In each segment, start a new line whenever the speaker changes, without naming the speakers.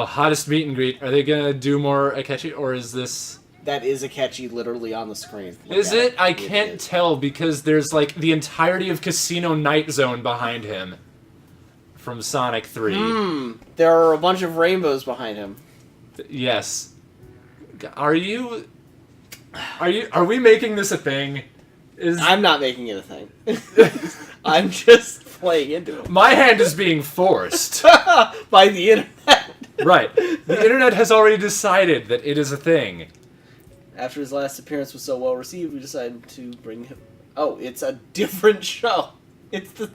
hottest meet and greet. Are they gonna do more Akechi, or is this...
That is Akechi literally on the screen.
Is it? I can't tell because there's like the entirety of Casino Night Zone behind him from Sonic 3.
There are a bunch of rainbows behind him.
Yes. Are we making this a thing?
I'm not making it a thing. I'm just playing into it.
My hand is being forced.
By the internet.
Right. The internet has already decided that it is a thing.
After his last appearance was so well received, we decided to bring him... Oh, it's a different show. It's the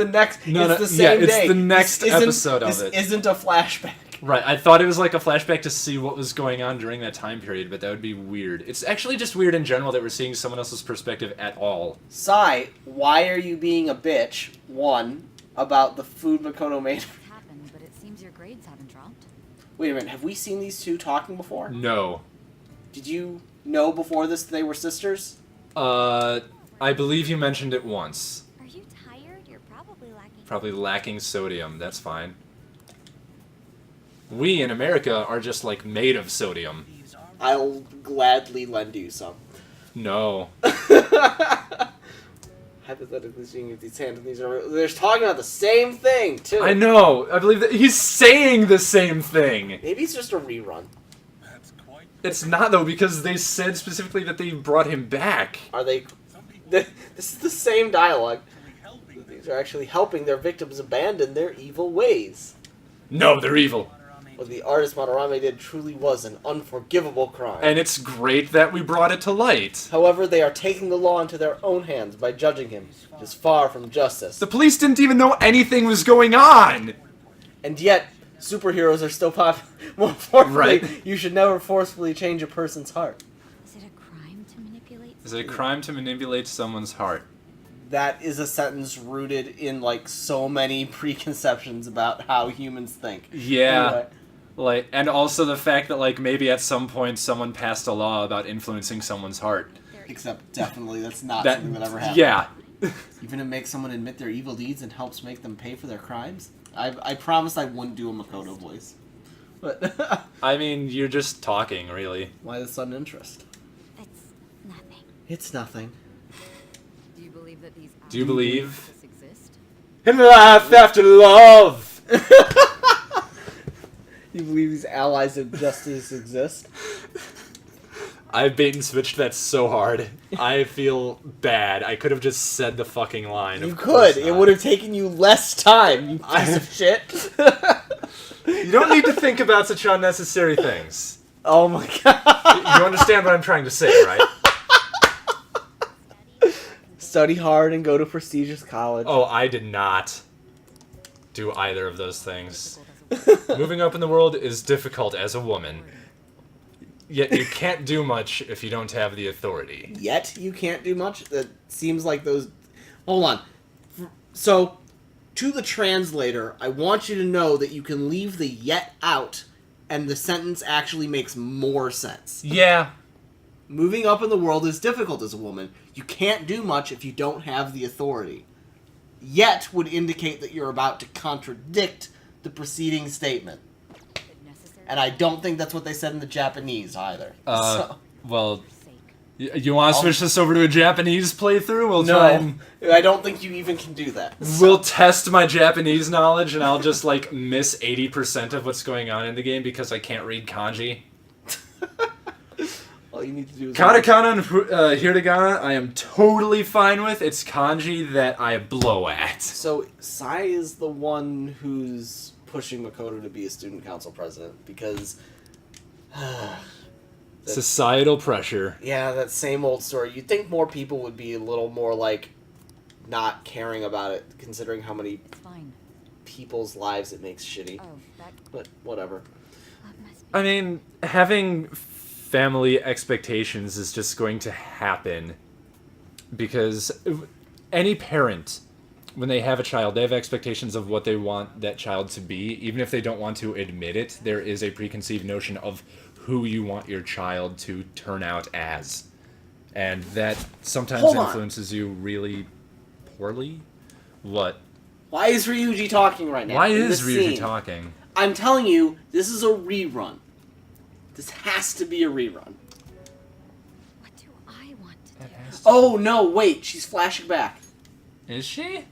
next...
No,
it's the same day.
It's the next episode of it.
This isn't a flashback.
Right, I thought it was like a flashback to see what was going on during that time period, but that would be weird. It's actually just weird in general that we're seeing someone else's perspective at all.
Sai, why are you being a bitch, one, about the food Makoto made?
It's happened, but it seems your grades haven't dropped.
Wait a minute, have we seen these two talking before?
No.
Did you know before this they were sisters?
I believe you mentioned it once.
Are you tired? You're probably
lacking sodium, that's fine. We in America are just like made of sodium.
I'll gladly lend you some.
No.
Hypothetically speaking, if these hands and these are... They're talking about the same thing, too.
I know. I believe that he's saying the same thing.
Maybe it's just a rerun.
It's not, though, because they said specifically that they brought him back.
Are they... This is the same dialogue. These are actually helping their victims abandon their evil ways.
No, they're evil.
What the artist Madarame did truly was an unforgivable crime.
And it's great that we brought it to light.
However, they are taking the law into their own hands by judging him. It is far from justice.
The police didn't even know anything was going on!
And yet, superheroes are still popular. More importantly,
Right.
You should never forcefully change a person's heart.
Is it a crime to manipulate?
Is it a crime to manipulate someone's heart?
That is a sentence rooted in, like, so many preconceptions about how humans think.
Yeah.
Anyway.
Like, and also the fact that, like, maybe at some point someone passed a law about influencing someone's heart.
Except, definitely, that's not something that ever happened.
Yeah.
Even to make someone admit their evil deeds and helps make them pay for their crimes? I promised I wouldn't do a Makoto voice. But
I mean, you're just talking, really.
why the sudden interest?
It's nothing.
It's nothing.
Do you believe that these
Do you believe
exist?
in life after love?
You believe these allies of justice exist?
I bait and switched that so hard. I feel bad. I could have just said the fucking line.
You
Of course
could. It
not.
would have taken you less time, you piece of shit.
You don't need to think about such unnecessary things.
Oh my god.
You understand what I'm trying to say, right?
Study hard and go to prestigious college.
Oh, I did not do either of those things. Moving up in the world is difficult as a woman. Yet you can't do much if you don't have the authority.
Yet you can't do much? That seems like those... Hold on. So, to the translator, I want you to know that you can leave the yet out, and the sentence actually makes more sense.
Yeah.
Moving up in the world is difficult as a woman. You can't do much if you don't have the authority. Yet would indicate that you're about to contradict the preceding statement. And I don't think that's what they said in the Japanese either.
Well, you want to switch this over to a Japanese playthrough? We'll try and...
I don't think you even can do that.
We'll test my Japanese knowledge, and I'll just, like, miss 80% of what's going on in the game because I can't read kanji.
All you need to do is...
Katakana and hiragana, I am totally fine with. It's kanji that I blow at.
So, Sai is the one who's pushing Makoto to be a student council president, because...
Societal pressure.
Yeah, that same old story. You'd think more people would be a little more, like, not caring about it, considering how many people's lives it makes shitty.
Oh, that...
But, whatever.
I mean, having family expectations is just going to happen. Because any parent, when they have a child, they have expectations of what they want that child to be. Even if they don't want to admit it, there is a preconceived notion of who you want your child to turn out as. And that sometimes influences you really poorly. What?
Why is Ryuji talking right now?
Why
in
is
this
Ryuji
scene?
talking?
I'm telling you, this is a rerun. This has to be a rerun.
What do I want to do?
Oh, no, wait. She's flashing back.
Is she?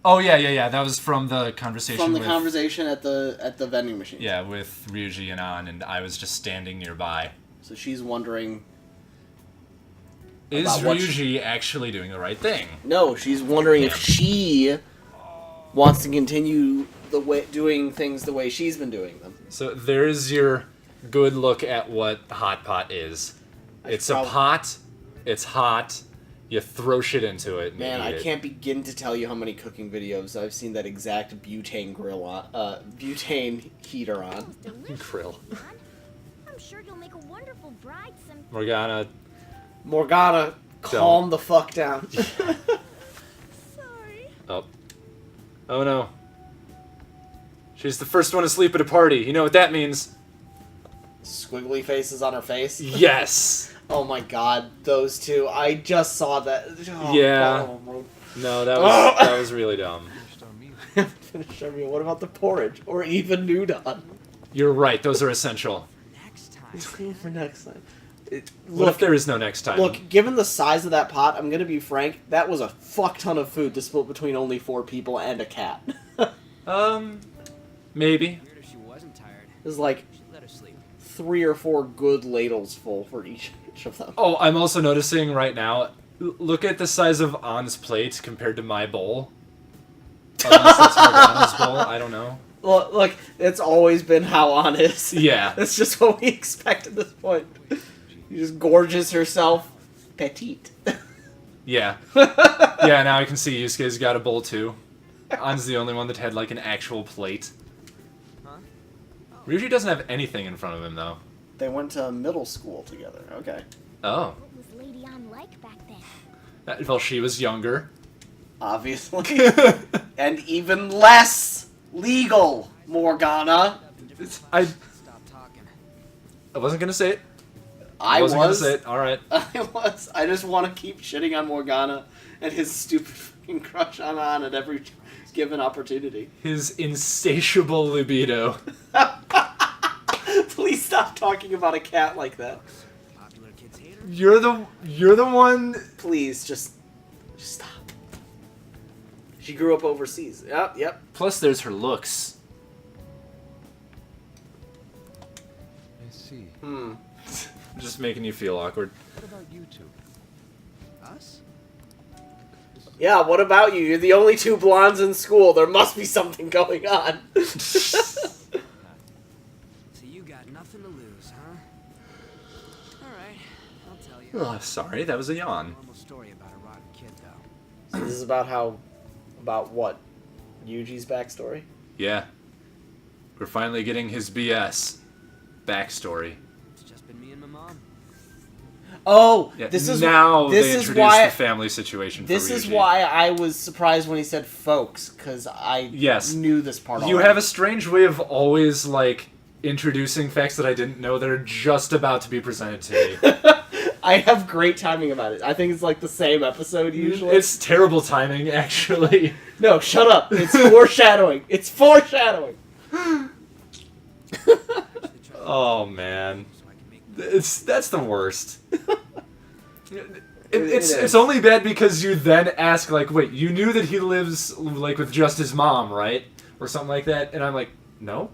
Oh, yeah. That was from the conversation
From the
with,
conversation at the vending machine.
Yeah, with Ryuji and An, and I was just standing nearby.
So she's wondering...
Is
about what
Ryuji actually doing the right thing?
No, she's wondering if she wants to continue doing things the way she's been doing them.
So there's your good look at what hot pot is. It's a pot. It's hot. You throw shit into it. And
Man,
you
I
eat it.
can't begin to tell you how many cooking videos I've seen that exact butane butane heater on.
Krill.
I'm sure you'll make a wonderful bride some.
Morgana.
Morgana, calm the fuck down.
Sorry.
Oh. Oh no. She's the first one to sleep at a party. You know what that means?
Squiggly faces on her face.
Yes.
Oh my god, those two. I just saw that. Oh,
Yeah.
oh,
No, that was really dumb.
Finish our meal. What about the porridge? Or even udon?
You're right. Those are essential.
Next time.
For next time.
What if there is no next time?
Look, given the size of that pot, I'm gonna be frank, that was a fuck ton of food to split between only 4 people and a cat.
Maybe.
Weird if she wasn't tired.
It was like
She'd let her sleep.
3 or 4 good ladles full for each of them.
Oh, I'm also noticing right now. Look at the size of An's plate compared to my bowl. Unless that's Morgana's bowl. I don't know.
Look, it's always been how On is.
Yeah.
That's just what we expect at this point. She just gorges herself petite.
Yeah. Yeah, now I can see Yusuke's got a bowl too. An's the only one that had like an actual plate.
Huh?
Ryuji doesn't have anything in front of him though.
They went to middle school together. Okay.
Oh.
What was Lady On like back then?
Well, she was younger.
Obviously. And even less legal, Morgana.
I
Stop talking.
wasn't gonna say it.
I
wasn't gonna
was.
say it. All right.
I was. I just want to keep shitting on Morgana and his stupid fucking crush on On at every given opportunity.
His insatiable libido.
Please stop talking about a cat like that.
Popular kids hate her.
You're the one.
Please, just stop. She grew up overseas. Yep.
Plus, there's her looks.
I see.
Just making you feel awkward.
What about you two?
Us?
Yeah, what about you? You're the only 2 blondes in school. There must be something going on.
So you got nothing to lose, huh? Alright, I'll tell you.
Oh, sorry, that was a yawn.
Normal story about a rotten kid, though.
So this is about what? Yuji's backstory?
Yeah. We're finally getting his BS backstory.
It's just been me and my mom.
Oh,
Yeah,
this is
now
this
they
is
introduced
why
the family situation.
this
for
is
Ryuji.
why I was surprised when he said folks, because I
Yes.
knew this part.
You have a strange way of always like introducing facts that I didn't know that are just about to be presented to me.
I have great timing about it. I think it's like the same episode usually.
It's terrible timing, actually.
No, shut up. It's foreshadowing. It's foreshadowing.
Oh man,
So I can make
that's the worst.
It
It's
is.
only bad because you then ask like, wait, you knew that he lives like with just his mom, right, or something like that, and I'm like, no.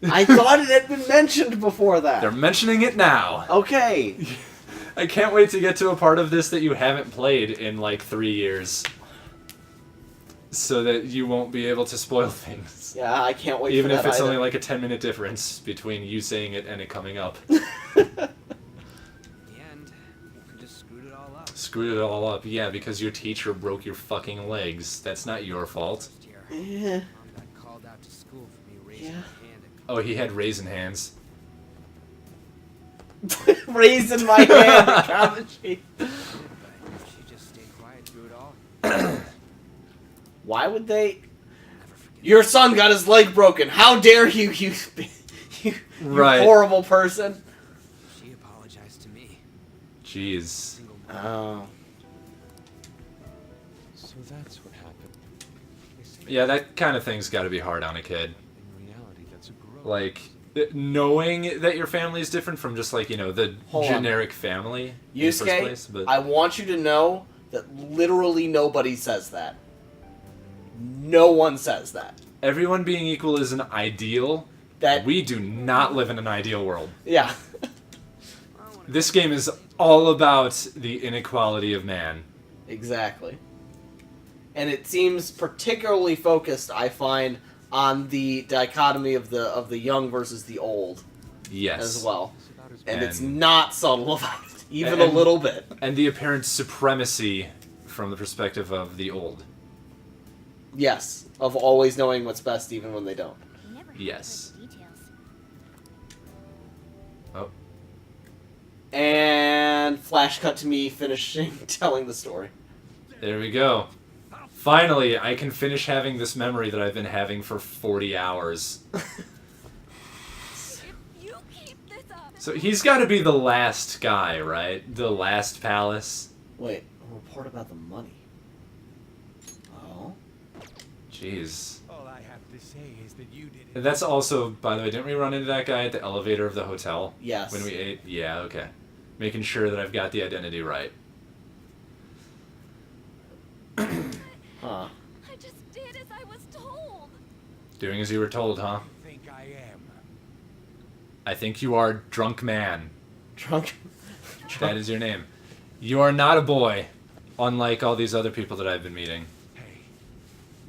I thought it had been mentioned before that.
They're mentioning it now.
Okay.
I can't wait to get to a part of this that you haven't played in like 3 years, so that you won't be able to spoil things.
Yeah, I can't wait
Even
for
if
that
it's
either.
only like a 10-minute difference between you saying it and it coming up.
in the end, we just screwed it all up.
Screwed it all up. Yeah, because your teacher broke your fucking legs. That's not your fault.
Last year,
Yeah.
Mom got called out to school for me raising
Yeah.
my hand and
Oh, he had raisin hands.
Raising my hand in comment sheet.
but she just stayed quiet through it all.
Why would they?
Never forget.
Your son got his leg broken. How dare you
Right.
horrible person.
She apologized to me.
Jeez.
Single mom.
Oh.
So that's what happened.
They say
Yeah, that kind of thing's got to be hard on a kid.
in
Like, knowing that your family is different from just, like, the
Hold on.
generic family in the first place.
Yusuke,
But
I want you to know that literally nobody says that. No one says that.
everyone being equal is an ideal.
That
We do not live in an ideal world.
yeah.
This game is all about the inequality of man.
Exactly. And it seems particularly focused, I find, on the dichotomy of the young versus the old
Yes.
as well.
It's about as
And it's
And-
not subtle about it, even
And-
a little bit.
And the apparent supremacy from the perspective of the old.
Yes, of always knowing what's best even when they don't.
They never have
Yes.
the details.
Oh.
And flash cut to me finishing telling the story.
There we go. Finally, I can finish having this memory that I've been having for 40 hours.
If you keep this up,
So he's got to be the last guy, right? The last palace.
Wait, a report about the money. Oh?
Jeez.
All I have to say is that you did
And that's also, by the way, didn't we run into that guy at the elevator of the hotel?
Yes.
When we ate? Yeah, okay. Making sure that I've got the identity right.
Huh.
I just did as I was told.
Doing as you were told, huh?
think I am.
I think you are Drunk Man.
Drunk.
That is your name. You are not a boy, unlike all these other people that I've been meeting.
Hey,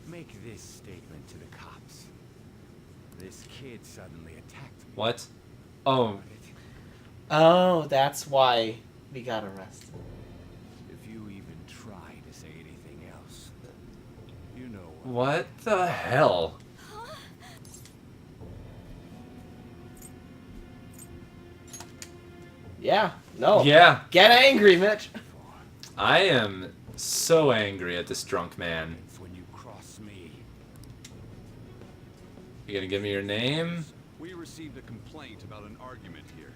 make this statement to the cops. This kid suddenly attacked me.
What? Oh,
Oh, that's why we got arrested.
If you even try to say anything else, you know
what the hell?
Yeah. No.
Yeah,
Get angry, Mitch.
I am so angry at this drunk man.
it's when you cross me.
You gonna give me your name?
We received a complaint about an argument here.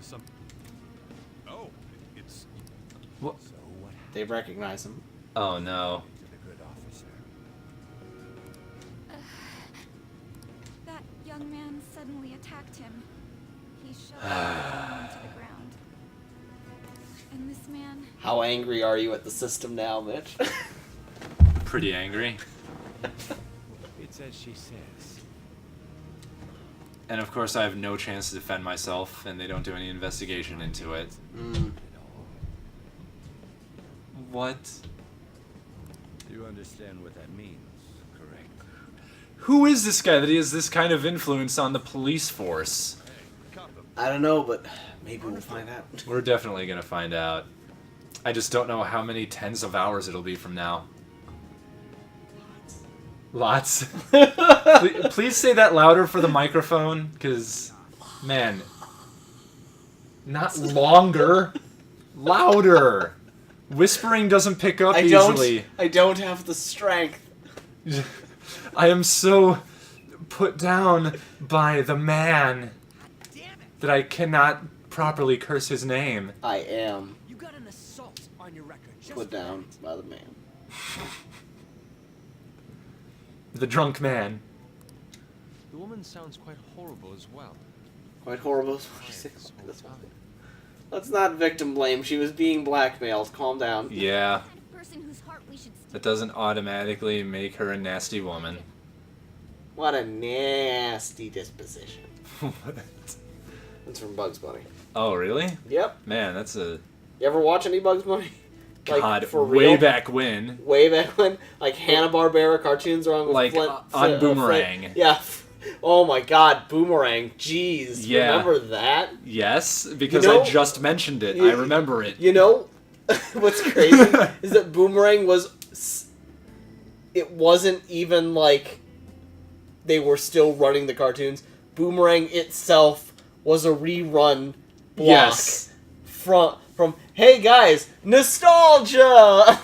Is some... Oh, it's...
What?
So what happened
They recognize him.
Oh no.
to the good officer?
That young man suddenly attacked him. He shoved him down to the ground. And this man,
How angry are you at the system now, Mitch?
Pretty angry.
It's as she says.
And of course I have no chance to defend myself, and they don't do any investigation into it.
Mm.
At all.
What?
You understand what that means, correct?
Who is this guy that he has this kind of influence on the police force?
I don't know, but maybe we'll find out.
We're definitely gonna find out. I just don't know how many tens of hours it'll be from now. Lots. Please say that louder for the microphone, because, man, not longer, louder. Whispering doesn't pick up easily.
I don't have the strength.
I am so put down by the man that I cannot properly curse his name.
I am
You got an assault on your record. Just
put down by the man.
The drunk man.
The woman sounds quite horrible as well.
Quite horrible. Let's not victim blame. She was being blackmailed. Calm down.
Yeah,
the kind of person whose heart we should
that doesn't automatically make her a nasty woman.
What a nasty disposition.
What?
That's from Bugs Bunny.
Oh, really?
Yep.
Man, that's a...
You ever watch any Bugs Bunny?
God,
for
way
real?
back when.
Way back when, like Hanna-Barbera cartoons were on with
Like, on Boomerang.
yeah. Oh my God, Boomerang. Jeez.
Yeah.
Remember that?
Yes, because
You know-
I just mentioned it.
You-
I remember it.
You know, what's crazy is that Boomerang it wasn't even like they were still running the cartoons. Boomerang itself was a rerun block
Yes.
from hey guys, nostalgia.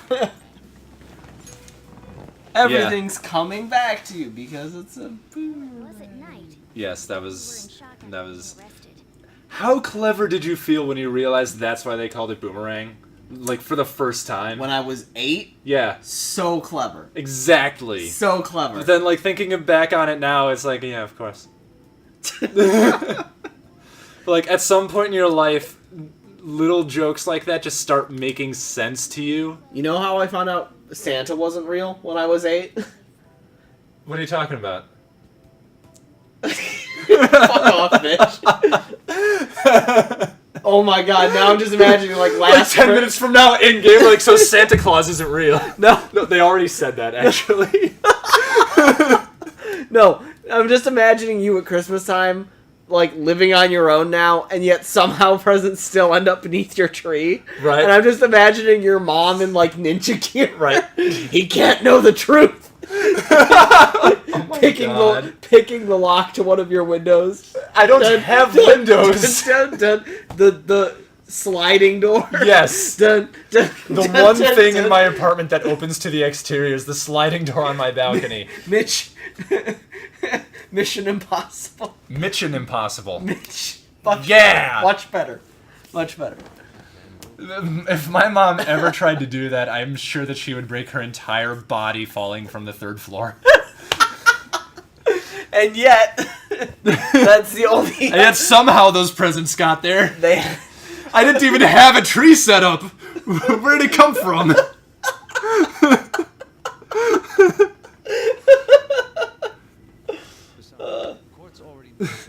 Everything's coming back to you because it's a
It was at night.
Yes, that
We were in
was...
shock after
That
being
was...
arrested.
How clever did you feel when you realized that's why they called it Boomerang? Like, for the first time?
when I was 8,
Yeah,
so clever.
exactly.
So clever.
But then, like, thinking back on it now, it's like, yeah, of course. Like, at some point in your life, little jokes like that just start making sense to you.
You know how I found out Santa wasn't real when I was 8?
What are you talking about?
Fuck off, bitch. Oh my god, now I'm just imagining like
Like
last
10 minutes from now, in game, like, so Santa Claus isn't real. No, they already said that, actually.
No, I'm just imagining you at Christmas time, like living on your own now, and yet somehow presents still end up beneath your tree.
Right.
And I'm just imagining your mom in like ninja gear.
Right.
He can't know the truth.
God.
Picking the lock to one of your windows.
I don't have windows.
The sliding door.
Yes.
The
The one thing in my apartment that opens to the exterior is the sliding door on my balcony.
Mission Impossible.
Mission Impossible.
Yeah. Much better.
If my mom ever tried to do that, I'm sure that she would break her entire body falling from the 3rd floor.
And yet, that's the only.
And yet somehow those presents got there.
They.
I didn't even have a tree set up. Where did it come from?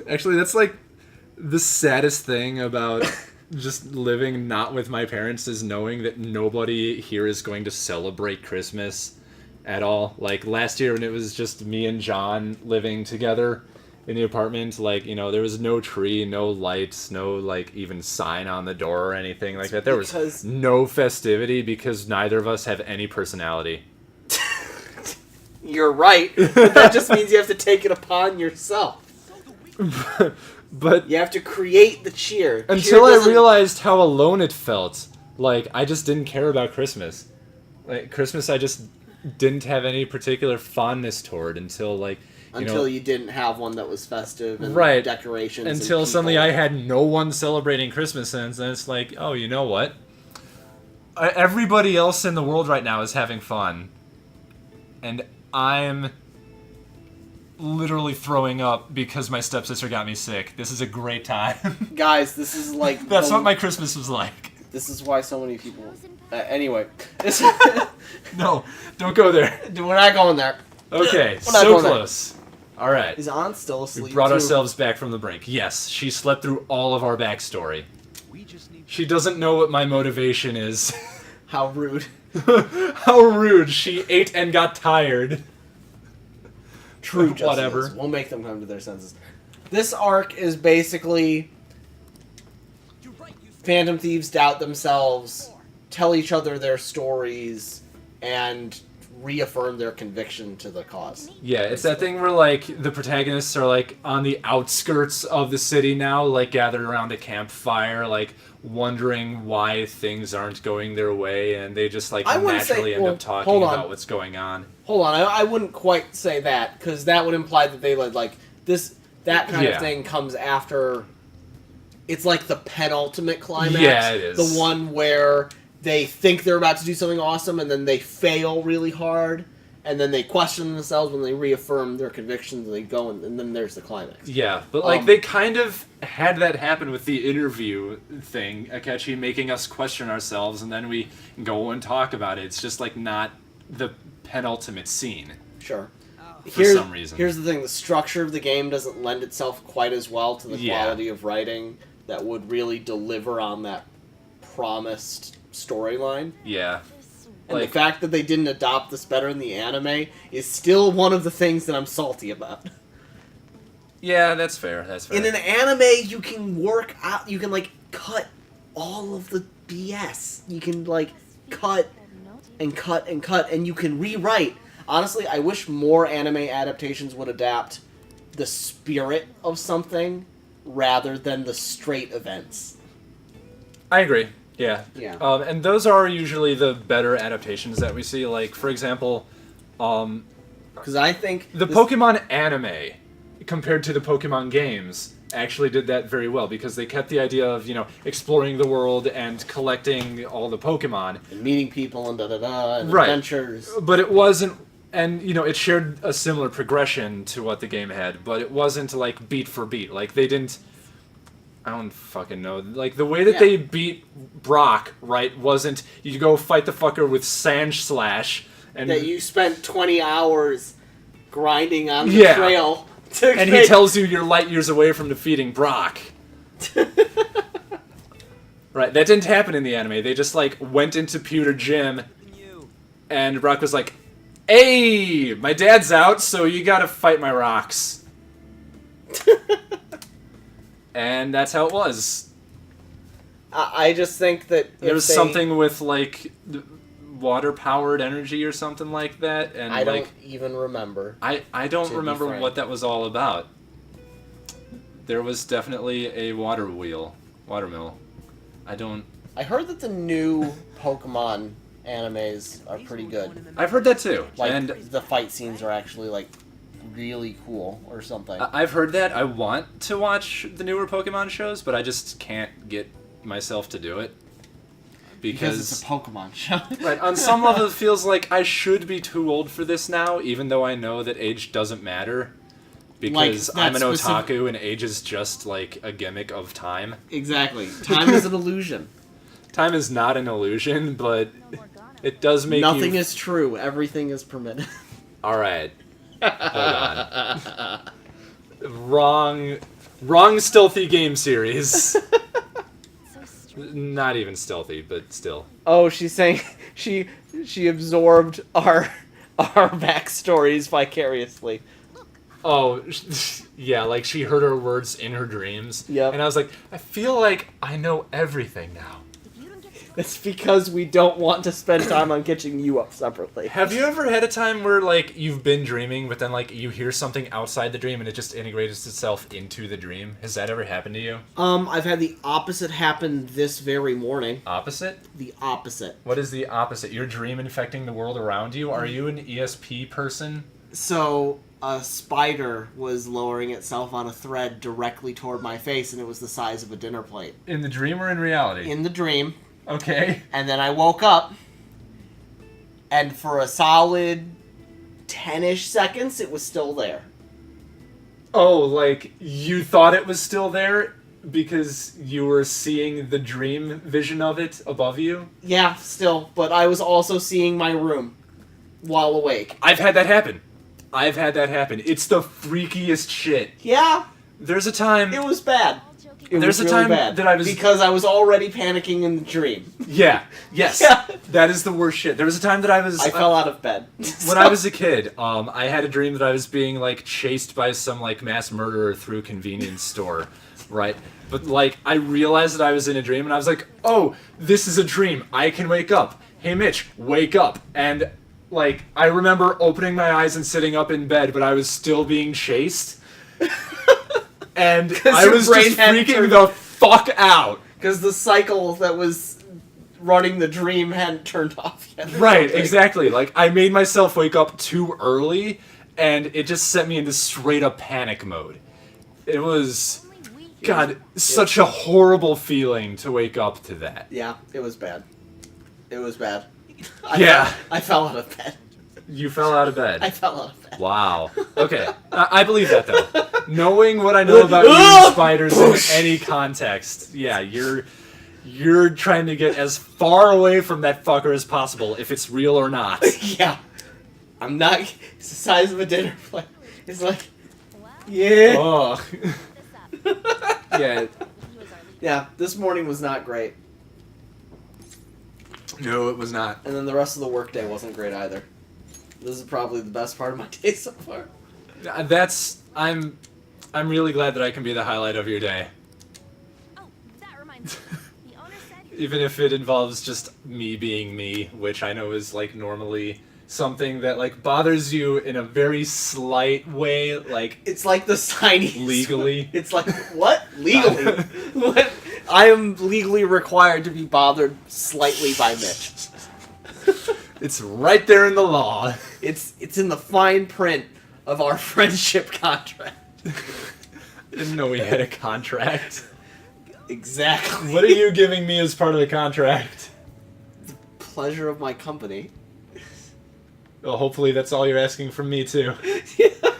Actually, that's like the saddest thing about just living not with my parents is knowing that nobody here is going to celebrate Christmas at all. Like last year when it was just me and John living together in the apartment, like, you know, there was no tree, no lights, no like even sign on the door or anything like that. There was no festivity because neither of us have any personality.
You're right, but that just means you have to take it upon yourself.
But
you have to create the cheer.
Until I realized how alone it felt. Like, I just didn't care about Christmas. Like, Christmas I just didn't have any particular fondness toward until, like,
you didn't have one that was festive and decorations.
Until suddenly I had no one celebrating Christmas, and then it's like, oh, you know what? Everybody else in the world right now is having fun. And I'm literally throwing up because my stepsister got me sick. This is a great time.
Guys, this is like...
That's what my Christmas was like.
This is why so many people... anyway.
No, don't go there.
We're not going there.
Okay, so close. All right.
Is Aunt still asleep?
We brought ourselves back from the brink. Yes, she slept through all of our backstory. She doesn't know what my motivation is.
How rude.
How rude. She ate and got tired.
True.
Whatever.
We'll make them come to their senses. This arc is basically Phantom Thieves doubt themselves, tell each other their stories, and reaffirm their conviction to the cause.
Yeah, it's that thing where, like, the protagonists are, like, on the outskirts of the city now, like, gathered around a campfire, like, wondering why things aren't going their way, and they just, like, naturally end up talking about what's going on.
Hold on, I wouldn't quite say that, because that would imply that they, like, that kind of thing comes after... It's like the penultimate climax.
Yeah, it is.
The one where they think they're about to do something awesome, and then they fail really hard, and then they question themselves when they reaffirm their convictions, and they go, and then there's the climax.
Yeah, but, like, they kind of had that happen with the interview thing, Akechi making us question ourselves, and then we go and talk about it. It's just, like, not the penultimate scene.
Sure.
For some reason.
Here's the thing, the structure of the game doesn't lend itself quite as well to the quality of writing that would really deliver on that promised storyline.
Yeah.
And the fact that they didn't adopt this better in the anime is still one of the things that I'm salty about.
Yeah, that's fair.
In an anime, you can work out, you can, like, cut all of the BS. You can, like, cut and cut and cut, and you can rewrite. Honestly, I wish more anime adaptations would adapt the spirit of something rather than the straight events.
I agree. Yeah.
Yeah.
And those are usually the better adaptations that we see. Like, for example,
because I think
the Pokemon anime compared to the Pokemon games actually did that very well because they kept the idea of, you know, exploring the world and collecting all the Pokemon.
And meeting people and and adventures.
But it wasn't And, you know, it shared a similar progression to what the game had, but it wasn't, like, beat for beat. Like, they didn't... I don't fucking know. Like, the way that they beat Brock, right, wasn't you go fight the fucker with Sand Slash, and...
That you spent 20 hours grinding on the trail.
And he tells you you're light years away from defeating Brock. Right, that didn't happen in the anime. They just, like, went into Pewter Gym, and Brock was like, "Hey, my dad's out, so you gotta fight my rocks." And that's how it was.
I just think that
there was something with, like, water-powered energy or something like that. And
I don't even remember.
I don't remember what that was all about. There was definitely a watermill.
I heard that the new Pokemon animes are pretty good.
I've heard that too.
Like,
and
the fight scenes are actually, like, really cool or something.
I've heard that. I want to watch the newer Pokemon shows, but I just can't get myself to do it.
Because it's a Pokemon show.
Right, on some level it feels like I should be too old for this now, even though I know that age doesn't matter. Because I'm an otaku and age is just, like, a gimmick of time.
Exactly. Time is an illusion.
Time is not an illusion, but it does make
Nothing is true. Everything is permitted.
Alright. Hold on. Wrong stealthy game series. Not even stealthy, but still.
Oh, she's saying she absorbed our backstories vicariously.
Oh, yeah, like she heard her words in her dreams.
Yep.
And I was like, I feel like I know everything now.
It's because we don't want to spend time on catching you up separately.
Have you ever had a time where, like, you've been dreaming, but then, like, you hear something outside the dream and it just integrates itself into the dream? Has that ever happened to you?
I've had the opposite happen this very morning.
Opposite?
The opposite.
What is the opposite? Your dream infecting the world around you? Are you an ESP person?
So, a spider was lowering itself on a thread directly toward my face, and it was the size of a dinner plate.
In the dream or in reality?
In the dream.
Okay.
And then I woke up, and for a solid 10-ish seconds, it was still there.
Oh, like, you thought it was still there because you were seeing the dream vision of it above you?
Yeah, still, but I was also seeing my room while awake.
I've had that happen. It's the freakiest shit.
Yeah.
There's a time...
It was bad.
There's a time that I was...
Because I was already panicking in the dream.
Yeah. Yes.
Yeah.
That is the worst shit. There was a time that I was...
I fell out of bed.
When I was a kid, I had a dream that I was being, like, chased by some, like, mass murderer through a convenience store, right? But, like, I realized that I was in a dream, and I was like, oh, this is a dream. I can wake up. Hey, Mitch, wake up. And, like, I remember opening my eyes and sitting up in bed, but I was still being chased. And I was just freaking the fuck out.
Because the cycle that was running the dream hadn't turned off yet.
Right, exactly. Like, I made myself wake up too early, and it just sent me into straight-up panic mode. It was... God, such a horrible feeling to wake up to that.
Yeah, it was bad. It was bad.
Yeah.
I fell out of bed.
You fell out of bed.
I fell out of bed.
Wow. Okay. I believe that, though. Knowing what I know about you spiders in any context, yeah, you're trying to get as far away from that fucker as possible, if it's real or not.
Yeah. I'm not... It's the size of a dinner plate. It's like... Yeah.
Oh. Yeah.
Yeah, this morning was not great.
No, it was not.
And then the rest of the workday wasn't great either. This is probably the best part of my day so far.
I'm really glad that I can be the highlight of your day.
Oh, that reminds me. The owner said
Even if it involves just me being me, which I know is, like, normally something that, like, bothers you in a very slight way, like...
It's like the signing.
Legally.
It's like, what? Legally? What? I am legally required to be bothered slightly by Mitch.
It's right there in the law.
It's in the fine print of our friendship contract.
Didn't know we had a contract.
Exactly.
What are you giving me as part of the contract?
The pleasure of my company.
Well, hopefully that's all you're asking from me, too.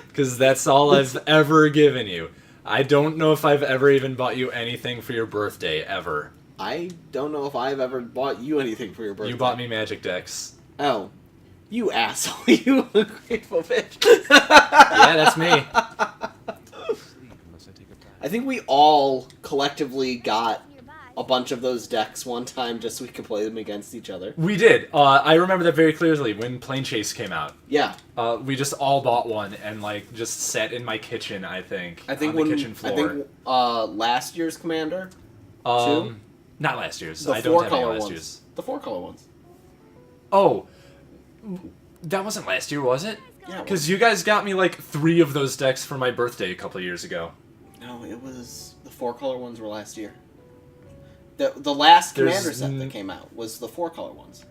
Because that's all I've ever given you. I don't know if I've ever even bought you anything for your birthday, ever.
I don't know if I've ever bought you anything for your birthday.
You bought me magic decks.
Oh. You asshole. You ungrateful bitch.
Yeah, that's me.
I think we all collectively got a bunch of those decks one time just so we could play them against each other.
We did. I remember that very clearly when Plane Chase came out.
Yeah.
We just all bought one and like just sat in my kitchen, I think on the kitchen floor.
I think last year's Commander.
Not last year's.
The
I don't have any
four-color
last
ones.
year's.
The 4-color ones.
Oh, that wasn't last year, was it?
Yeah.
Because you guys got me like 3 of those decks for my birthday a couple of years ago.
No, it was the 4-color ones were last year. The last Commander set that came out was the 4-color ones.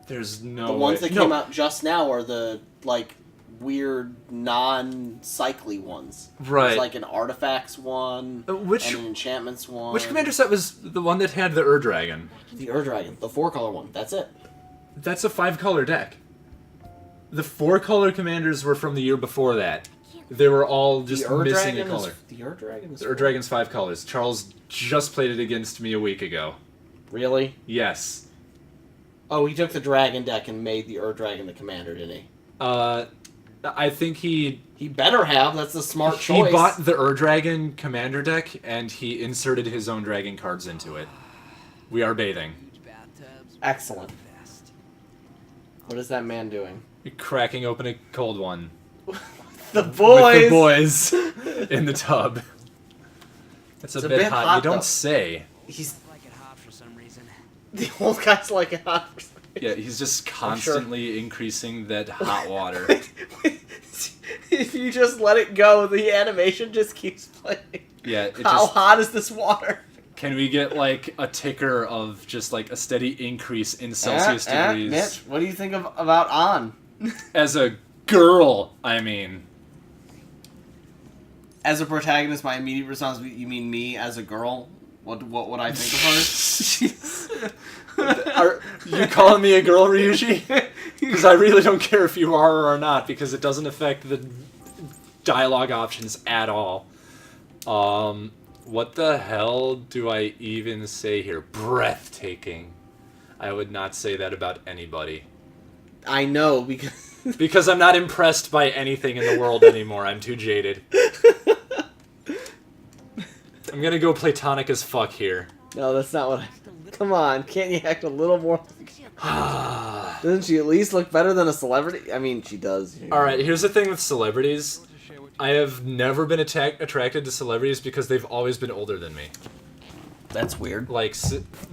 There's no
The ones
way.
that came out just now are the like weird non-cycly ones.
Right.
There's like an artifacts one,
which
and an enchantments one.
which Commander set was the one that had the Ur-Dragon?
The Ur-Dragon, the 4-color one. That's it.
That's a 5-color deck. The 4-color Commanders were from the year before that. They were all just missing a color.
The Ur-Dragon is
The Ur-Dragon's 5 colors. Charles just played it against me a week ago.
Really?
Yes.
Oh, he took the Dragon deck and made the Ur-Dragon the Commander, didn't he?
I think he
better have. That's a smart choice.
He bought the Ur-Dragon Commander deck, and he inserted his own Dragon cards into it. We are bathing.
Excellent. What is that man doing?
Cracking open a cold one.
The boys!
With the boys in the tub. It's a bit hot. You don't
though.
say.
He's
Like it hot for some reason.
the old guys like it hot. For some reason.
Yeah, he's just constantly increasing that hot water.
If you just let it go, the animation just keeps playing.
Yeah, it
How
just...
hot is this water?
Can we get, like, a ticker of just, like, a steady increase in Celsius degrees?
Mitch, what do you think about On?
As a girl, I mean.
As a protagonist, my immediate response, you mean me as a girl? What would I think of her?
Are you calling me a girl, Ryuji? Because I really don't care if you are or not, because it doesn't affect the dialogue options at all. What the hell do I even say here? Breathtaking. I would not say that about anybody.
I know, because...
Because I'm not impressed by anything in the world anymore. I'm too jaded. I'm gonna go platonic as fuck here.
No, that's not what I... Come on, can't you act a little more... Doesn't she at least look better than a celebrity? I mean, she does.
Alright, here's the thing with celebrities. I have never been attracted to celebrities because they've always been older than me.
That's weird.
Like,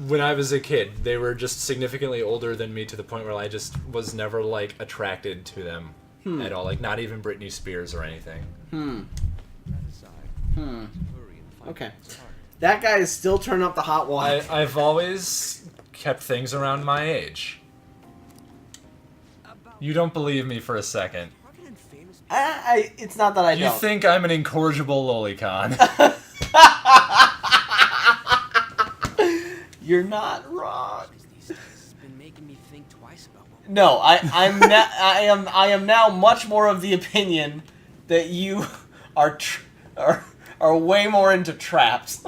when I was a kid, they were just significantly older than me to the point where I just was never, like, attracted to them at all. Like, not even Britney Spears or anything.
Okay. That guy is still turning up the hot water.
I've always kept things around my age. You don't believe me for a second.
It's not that I
You
don't.
think I'm an incorrigible lolicon.
You're not wrong.
It's been making me think twice about what
No, I am now much more of the opinion that you are way more into traps.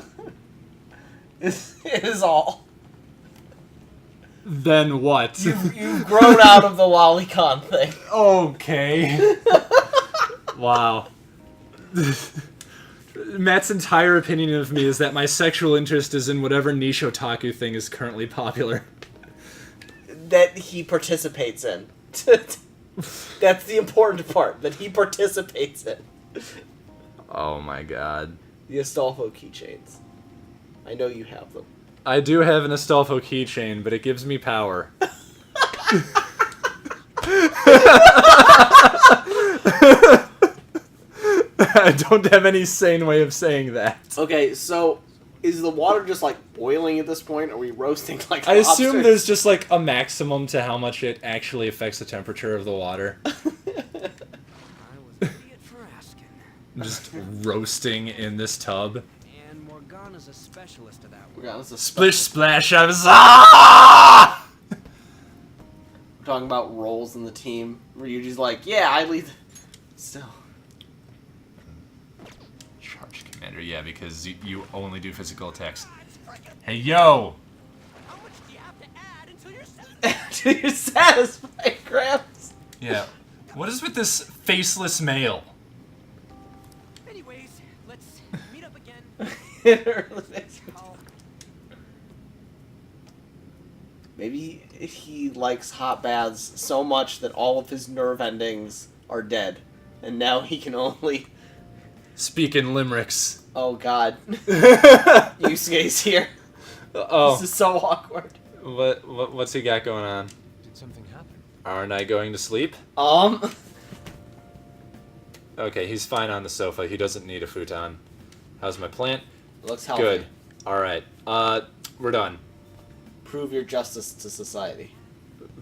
Is all.
Then what?
You've grown out of the lolicon thing.
Okay. Wow. Matt's entire opinion of me is that my sexual interest is in whatever niche otaku thing is currently popular.
That he participates in. That's the important part, that he participates in.
Oh my god.
The Astolfo keychains. I know you have them.
I do have an Astolfo keychain, but it gives me power. I don't have any sane way of saying that.
Okay, so is the water just like boiling at this point? Are we roasting like
I assume
lobsters?
there's just like a maximum to how much it actually affects the temperature of the water.
I was an idiot for asking.
Just roasting in this tub.
And Morgana's a specialist at that
We're
work.
gonna-
Splish splash, I was ah!
talking about roll roles in the team. Ryuji's like, yeah, I lead. Still.
Charge commander, yeah, because you only do physical attacks. Hey, yo!
How much do you have to add until you're set?
Do you satisfy, Gramps?
Yeah. What is with this faceless male?
Anyways, let's meet up again. Oh,
Maybe he likes hot baths so much that all of his nerve endings are dead. And now he can only...
Speak in limericks.
Oh god. Yusuke's here.
Oh,
This is so awkward.
what's he got going on?
Did something happen?
Aren't I going to sleep? Okay, he's fine on the sofa. He doesn't need a futon. How's my plant?
Looks healthy.
Good. Alright. We're done.
Prove your justice to society.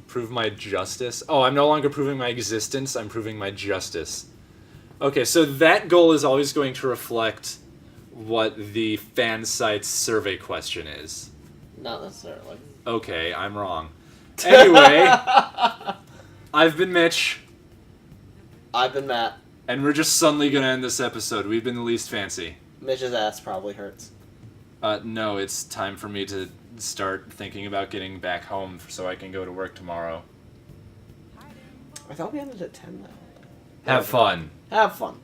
Prove my justice? Oh, I'm no longer proving my existence. I'm proving my justice. Okay, so that goal is always going to reflect what the fan site's survey question is.
Not necessarily.
Okay, I'm wrong. Anyway, I've been Mitch,
I've been Matt.
and we're just suddenly gonna end this episode. We've been the least fancy.
Mitch's ass probably hurts.
No, it's time for me to start thinking about getting back home so I can go to work tomorrow.
I thought we ended at 10 now.
Have fun.
Have fun.